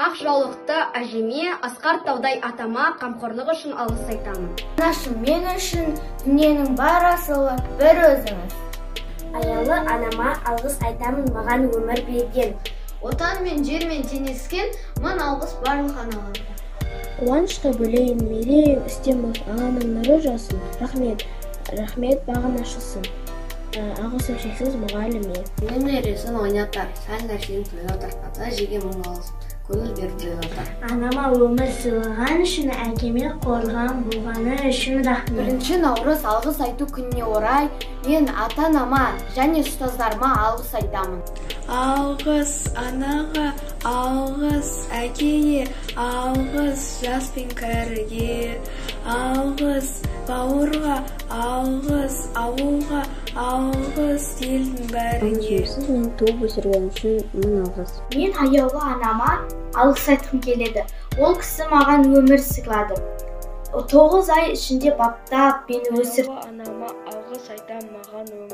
Ақ жаулықты әжеме, Асқар таудай атама қамқорлығы үшін алғыс айтамын. Анашым, мен үшін дүниенің бар асылы бір өзіңіз. Аялы анама алғыс айтамын, маған өмір берген. Отан мен жер мен теңескен мың алғыс барлық аналарға. Қуанышқа бөлейін, мерейін, істеміз ағаның нұры жасын. Рахмет бағын ашылсын. Алғысым шексіз мұғаліме. Немересін ойнатар, сәл нәрсені тойлатар, ата жеге мың алғысын. Көңіл беріп тойлатар. Анама өмір сыйлаған үшін, әкеме қорған болғаны үшін рахмет. 1 наурыз алғыс айту күніне орай, мен ата-анама және ұстаздарыма алғыс айтамын. Алғыс анаға, алғыс әкеге, алғыс жас пен кәріге, алғыс бауырға, алғыс ауылға, алғыс елдің бәріне. Сіз мен туып өсірген үшін мың алғыс. Мен аяулы анама алғыс айтқым келеді. Ол кісі маған өмір сыйлады. 9 ай ішінде баптап, мені өсірді. Анама алғыс айтам, маған өмір